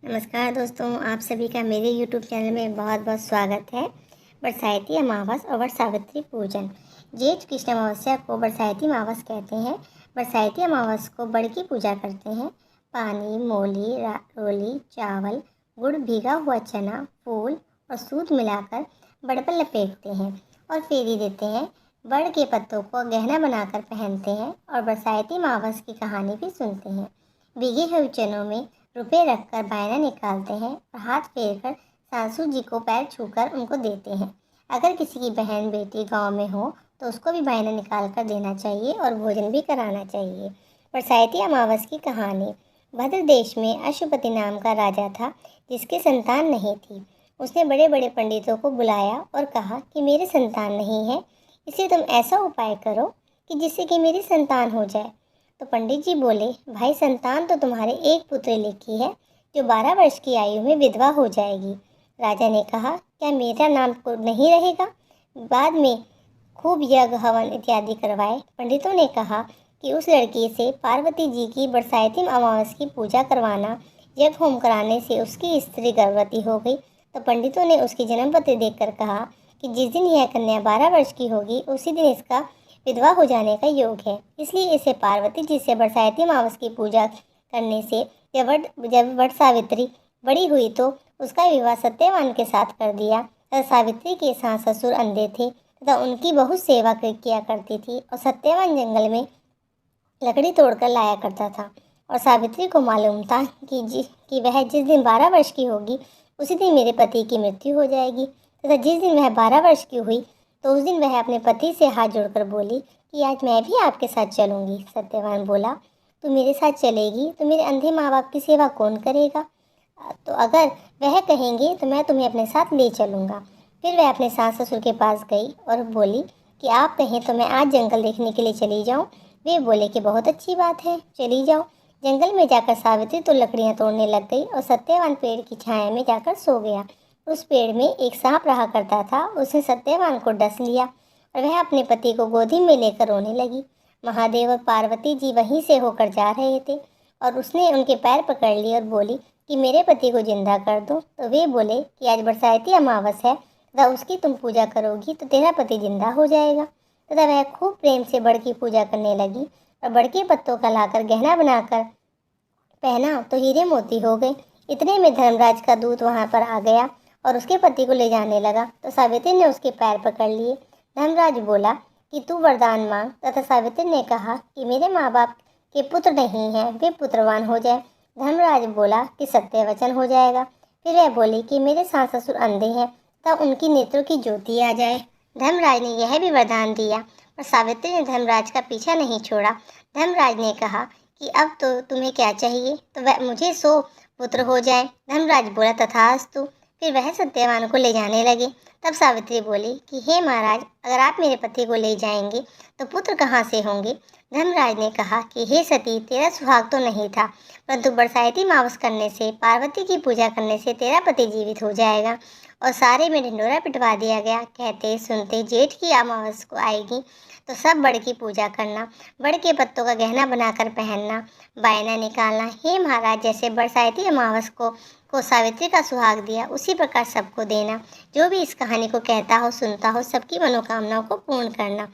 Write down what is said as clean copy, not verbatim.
नमस्कार दोस्तों, आप सभी का मेरे YouTube चैनल में बहुत बहुत स्वागत है। बरसाती अमावस और वट सावित्री पूजन। जेठ कृष्ण अमावस्या को बरसाती अमावस कहते हैं। बरसाती अमावस को बड़ की पूजा करते हैं। पानी, मोली, रोली, चावल, गुड़, भीगा हुआ चना, फूल और सूत मिलाकर बड़ पर लपेटते हैं और फेरी देते हैं। बड़ के पत्तों को गहना बनाकर पहनते हैं और बरसाती अमावस की कहानी भी सुनते हैं। भीगे हुए चनों में रुपए रखकर बायना निकालते हैं और हाथ फेरकर सासू जी को पैर छूकर उनको देते हैं। अगर किसी की बहन बेटी गांव में हो तो उसको भी बायना निकाल कर देना चाहिए और भोजन भी कराना चाहिए। बरसाती अमावस की कहानी। भद्र देश में अशुपति नाम का राजा था जिसकी संतान नहीं थी। उसने बड़े बड़े पंडितों को बुलाया और कहा कि मेरी संतान नहीं है, इसलिए तुम ऐसा उपाय करो कि जिससे कि मेरी संतान हो जाए। तो पंडित जी बोले, भाई संतान तो तुम्हारे एक पुत्र लिखी है जो 12 वर्ष की आयु में विधवा हो जाएगी। राजा ने कहा, क्या मेरा नाम को नहीं रहेगा? बाद में खूब यज्ञ हवन इत्यादि करवाए। पंडितों ने कहा कि उस लड़की से पार्वती जी की बरसाती अमावस की पूजा करवाना। यज्ञ होम कराने से उसकी स्त्री गर्भवती हो गई। तो पंडितों ने उसकी जन्मपत्री देखकर कहा कि जिस दिन यह कन्या 12 वर्ष की होगी उसी दिन इसका विधवा हो जाने का योग है, इसलिए इसे पार्वती जी से बरसाती अमावस की पूजा करने से जब वट सावित्री बड़ी हुई तो उसका विवाह सत्यवान के साथ कर दिया। तथा सावित्री के सास ससुर अंधे थे तथा उनकी बहुत सेवा किया करती थी और सत्यवान जंगल में लकड़ी तोड़कर लाया करता था। और सावित्री को मालूम था कि वह जिस दिन 12 वर्ष की होगी उसी दिन मेरे पति की मृत्यु हो जाएगी। तथा जिस दिन वह 12 वर्ष की हुई तो उस दिन वह अपने पति से हाथ जोड़कर बोली कि आज मैं भी आपके साथ चलूँगी। सत्यवान बोला, तू मेरे साथ चलेगी तो मेरे अंधे माँ बाप की सेवा कौन करेगा? तो अगर वह कहेंगे तो मैं तुम्हें अपने साथ ले चलूँगा। फिर वह अपने सास ससुर के पास गई और बोली कि आप कहें तो मैं आज जंगल देखने के लिए चली जाऊँ। वे बोले कि बहुत अच्छी बात है, चली जाओ। जंगल में जाकर सावित्री तो लकड़ियाँ तोड़ने लग गई और सत्यवान पेड़ की छाया में जाकर सो गया। उस पेड़ में एक सांप रहा करता था, उसने सत्यवान को डस लिया और वह अपने पति को गोदी में लेकर रोने लगी। महादेव और पार्वती जी वहीं से होकर जा रहे थे और उसने उनके पैर पकड़ लिए और बोली कि मेरे पति को जिंदा कर दो। तो वे बोले कि आज बरसाती अमावस है तथा उसकी तुम पूजा करोगी तो तेरा पति जिंदा हो जाएगा। तथा वह खूब प्रेम से बड़ की पूजा करने लगी और बड़ के पत्तों का लाकर गहना बनाकर पहना तो हीरे मोती हो गए। इतने में धर्मराज का दूत वहां पर आ गया और उसके पति को ले जाने लगा तो सावित्री ने उसके पैर पकड़ लिए। धर्मराज बोला कि तू वरदान मांग। तथा सावित्री ने कहा कि मेरे माँ बाप के पुत्र नहीं हैं, वे पुत्रवान हो जाए। धर्मराज बोला कि सत्य वचन हो जाएगा। फिर वह बोली कि मेरे सास ससुर अंधे हैं तब उनकी नेत्रों की ज्योति आ जाए। धर्मराज ने यह भी वरदान दिया और सावित्री ने धर्मराज का पीछा नहीं छोड़ा। धर्मराज ने कहा कि अब तो तुम्हें क्या चाहिए? तो वह मुझे 100 पुत्र हो जाए। धर्मराज बोला तथास्तु। फिर वह सत्यवान को ले जाने लगे। तब सावित्री बोली कि हे महाराज, अगर आप मेरे पति को ले जाएंगे तो पुत्र कहाँ से होंगे? धर्मराज ने कहा कि हे सती, तेरा सुहाग तो नहीं था, परंतु बरसाती अमावस करने से, पार्वती की पूजा करने से तेरा पति जीवित हो जाएगा। और सारे में ढिंडोरा पिटवा दिया गया। कहते सुनते जेठ की अमावस को आएगी तो सब बड़ की पूजा करना, बड़ के पत्तों का गहना बनाकर पहनना, बायना निकालना। हे महाराज, जैसे बरसाती अमावस को सावित्री का सुहाग दिया उसी प्रकार सबको देना। जो भी इस कहानी को कहता हो, सुनता हो, सबकी मनोकामनाओं को पूर्ण करना।